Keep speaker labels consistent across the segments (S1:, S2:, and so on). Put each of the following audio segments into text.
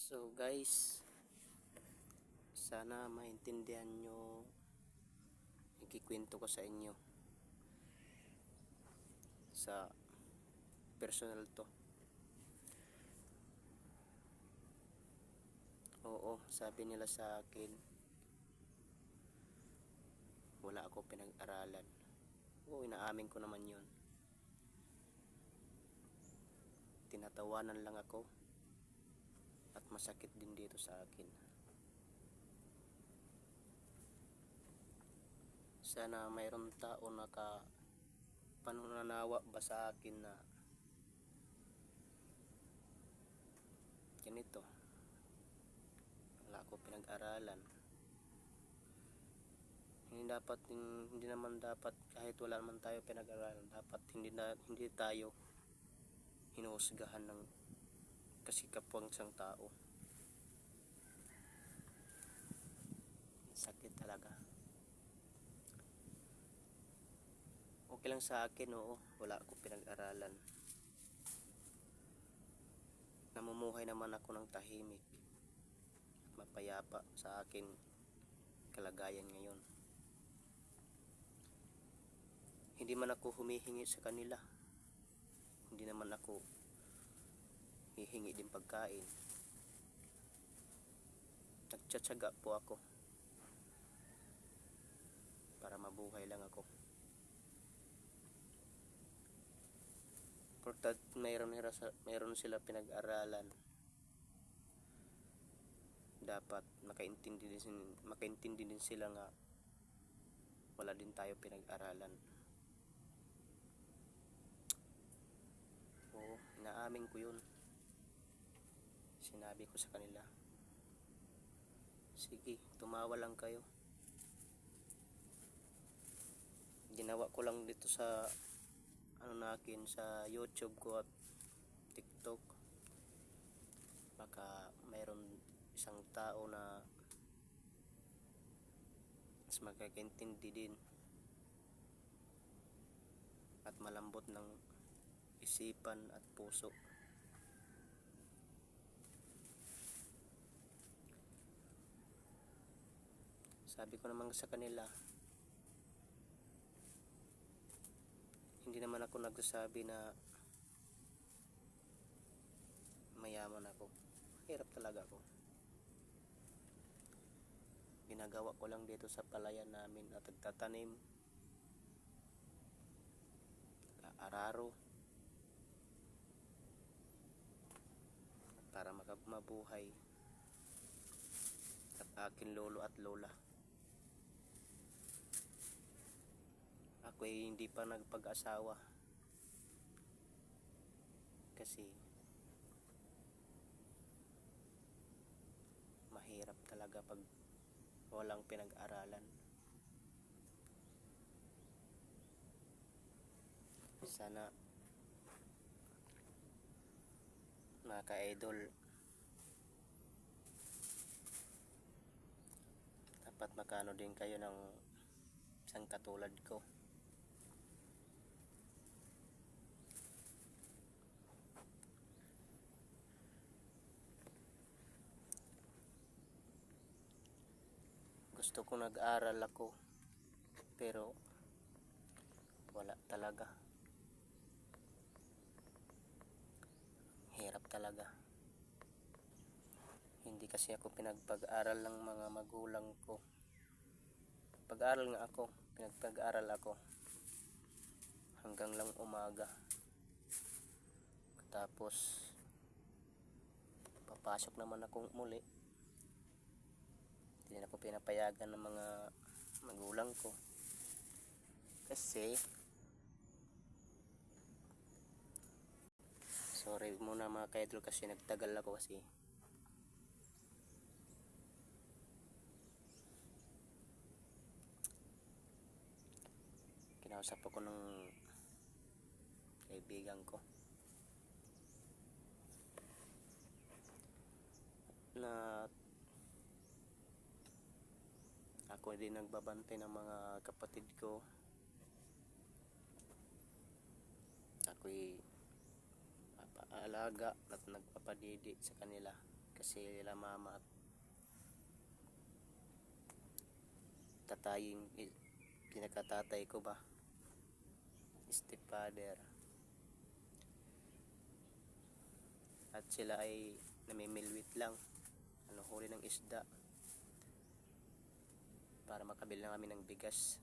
S1: So guys, sana maintindihan nyo ikikwento ko sa inyo sa personal to. Oo, sabi nila sa akin wala ako pinag-aralan. Oo, inaamin ko naman yun. Tinatawanan lang ako at masakit din dito sa akin. Sana mayroon tao panunanawa ba sa akin na ganito, wala ako pinag-aralan. Hindi naman dapat kahit wala naman tayo pinag-aralan, dapat hindi tayo hinuhusgahan ng kasikapang isang tao. Sakit talaga. Okay lang sa akin, oo, wala ako pinag-aralan. Namumuhay naman ako ng tahimik at mapayapa sa akin kalagayan ngayon. Hindi man ako humihingi sa kanila, hindi naman ako hihingi din pagkain. Nagtsatsaga po ako para mabuhay lang ako. Portat mayroon sila pinag-aralan, dapat makaintindi din sila nga wala din tayo pinag-aralan. Oo, inaamin ko yun. Sinabi ko sa kanila, sige, tumawa lang kayo. Ginawa ko lang dito sa sa YouTube ko at TikTok. Baka mayroon isang tao na mas makakaintindi din at malambot ng isipan at puso. Sabi ko naman sa kanila, hindi naman ako nagsasabi na mayaman ako. Hirap talaga ako. Ginagawa ko lang dito sa palayan namin at nagtatanim, araro, para mabuhay at aking lolo at lola. Ako ay hindi pa nagpag-asawa kasi mahirap talaga pag walang pinag-aralan. Sana mga ka-idol, dapat makano din kayo ng isang katulad ko. Gusto ko nag-aral ako, pero wala talaga. Hirap talaga. Hindi kasi ako pinagpag-aral ng mga magulang ko. Pag-aral nga ako, pinagpag-aral ako hanggang lang umaga. Tapos papasok naman akong muli. Hindi na ako pinapayagan ng mga magulang ko kasi sorry muna mga ka-idol kasi nagtagal ako kasi kinausap ako ng kaibigan ko na ako din nagbabantay ng mga kapatid ko. Ako'y alaga at nagpapadidi sa kanila kasi nila mama at tataying pinakatatay ko ba, stepfather, at sila ay namimilwit lang, huli ng isda para makabili na kami ng bigas.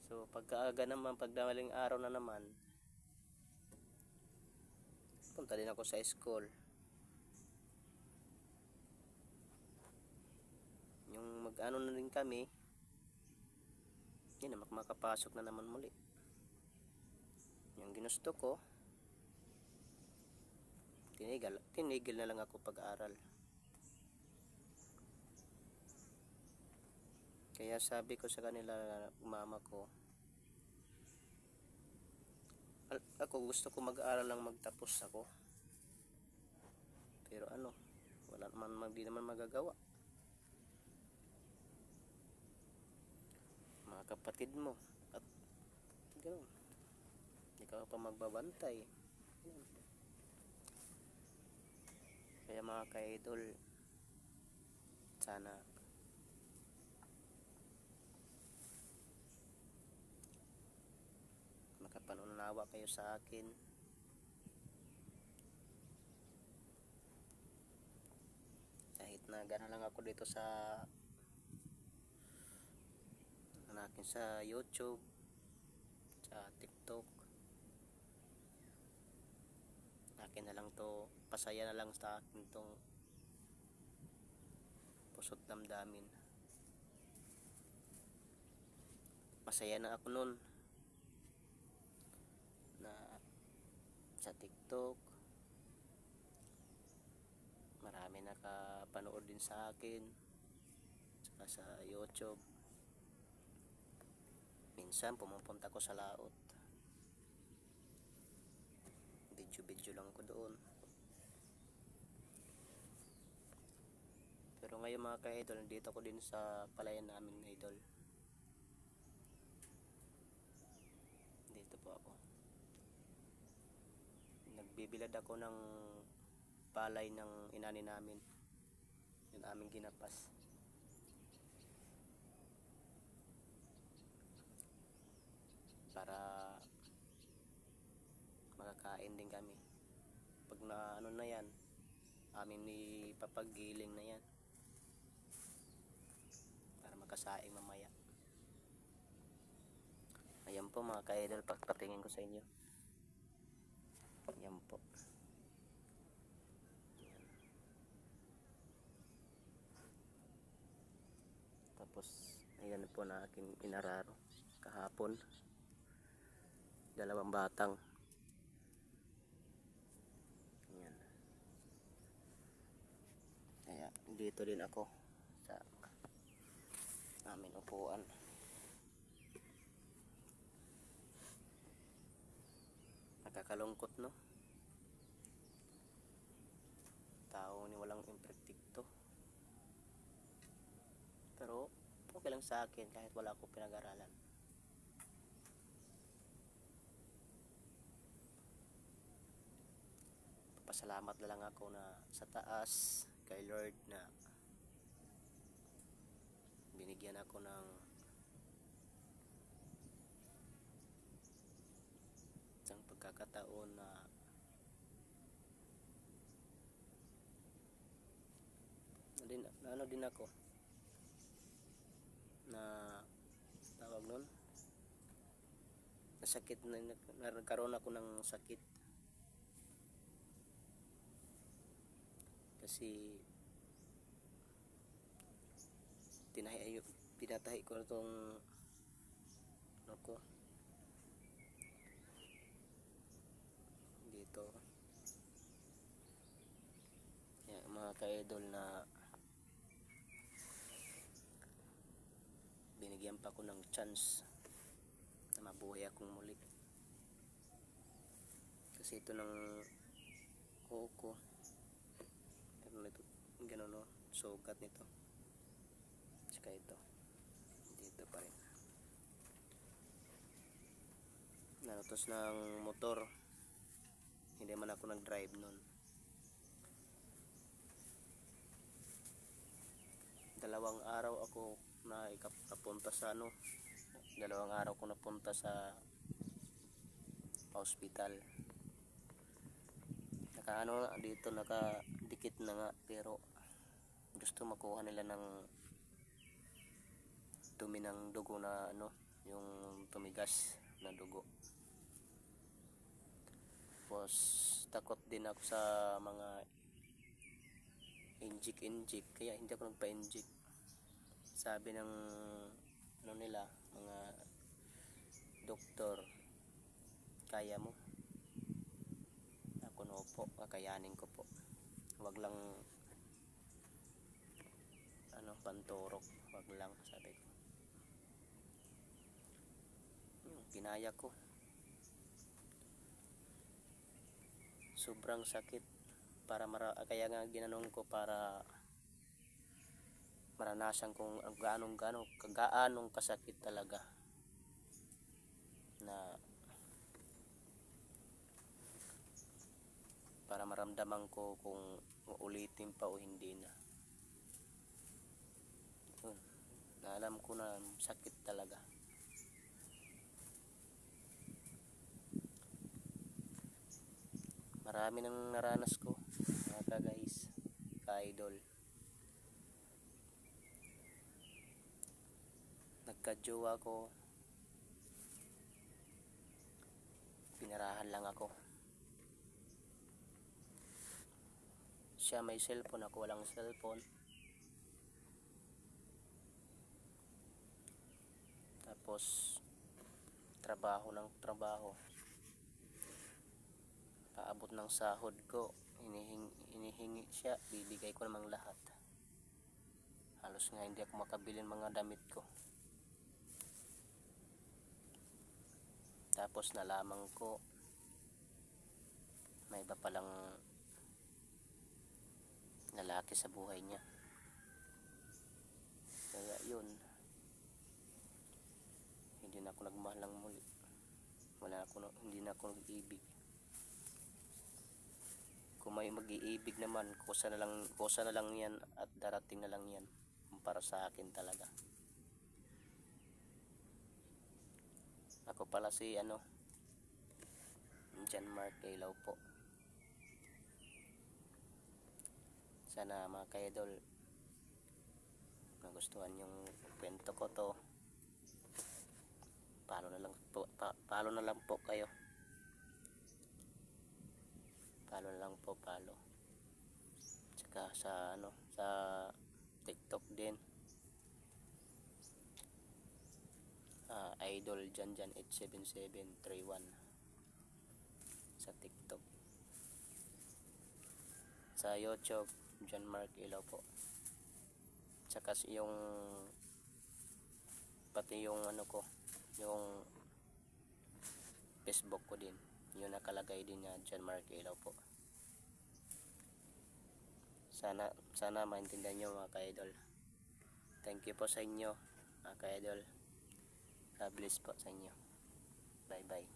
S1: So pagkaaga naman, pagdamaling araw na naman, punta din ako sa school. Yung mag-ano na rin kami, yun na, makapasok na naman muli. Yung ginusto ko, tinigil na lang ako pag-aral. Kaya sabi ko sa kanila, mama ko, ako gusto ko mag-aral lang, magtapos ako. Pero wala naman, di naman magagawa. Mga kapatid mo at gano'n, hindi ka pa magbabantay. Kaya mga ka-idol, sana makapanunawa kayo sa akin. Kahit na gano'n lang ako dito sa sa YouTube, sa TikTok, akin na lang to, pasaya na lang sa akin tong pusot damdamin. Masaya na ako nun na sa TikTok marami nakapanood din sa akin, saka sa YouTube. Minsan pumupunta ko sa laot, video lang ko doon. Pero ngayon mga ka-idol, nandito ko din sa palayan namin, idol. Dito po ako, nagbibilad ako ng palay ng inani namin, yung aming ginapas. Para makakain din kami. Pag na na yan, amin ipapagiling na yan para makasaing mamaya. Ayan po mga ka-idol, pagpatingin ko sa inyo. Ayan po. Ayan. Tapos ayan po na aking inararo kahapon, 2 batang. Ayan. Kaya dito din ako sa aming upuan. Nakakalungkot, no? Tao ni walang impertikto. Pero okay lang sa akin kahit wala akong pinag-aralan. Pasalamat na lang ako na sa taas kay Lord na binigyan ako ng isang pagkakataon na din ako na tawag nun, nasakit na, nagkaroon ako ng sakit kasi pinatahi ko na tong ko dito. Yan, mga ka-idol, na binigyan pa ko ng chance na mabuhay akong muli kasi ito ng kuko, pero ito gano'n, no, sugat nito, saka ito dito pa rin, nalutos ng motor, hindi man ako nag-drive nun. dalawang araw ako napunta sa ano, dalawang araw ko napunta sa hospital. Nakaano dito, nakadikit na nga, pero gusto makuha nila ng dumi ng dugo na ano, yung tumigas na dugo. Tapos takot din ako sa mga injik kaya hindi ako nagpa-injik. Sabi ng ano nila, mga doktor, kaya mo. Ako no po, kakayanin ko po. Wag lang ano, panturok, wag lang, sabi ko. Ginaya ko. Sobrang sakit, kaya nga ginanong ko para maranasan kung gaanong kasakit talaga, na para maramdaman ko kung uulitin pa o hindi na. Yun, na alam ko na sakit talaga. Marami nang naranas ko, mga guys, ka-idol. Nagka-jowa ko, pinarahan lang ako. Siya may cellphone, ako walang cellphone. Tapos trabaho ng trabaho, paabot ng sahod ko, hinihingi siya, bibigay ko namang lahat. Halos nga hindi ako makabili ng mga damit ko. Tapos nalaman ko may iba palang lalaki sa buhay niya. Kaya yun, hindi na ako nagmahal ng muli. Hindi na ako nag-ibig. Kung may mag-iibig naman, kusa na lang yan, at darating na lang yan para sa akin talaga. Ako pala si John Mark Ilaw po. Sana mga ka-idol, nagustuhan yung kwento ko to. Follow na lang po kayo. Follow na lang po, follow. Tsaka sa TikTok din. Idol Janjan 87731 sa TikTok. Sa YouTube, John Mark Ilaw po. Tsaka pati yung yung Facebook ko din, yun nakalagay din na John Mark Ilaw po. Sana maintindihan nyo mga ka-idol. Thank you po sa inyo mga ka-idol. God bless po sa inyo. Bye bye.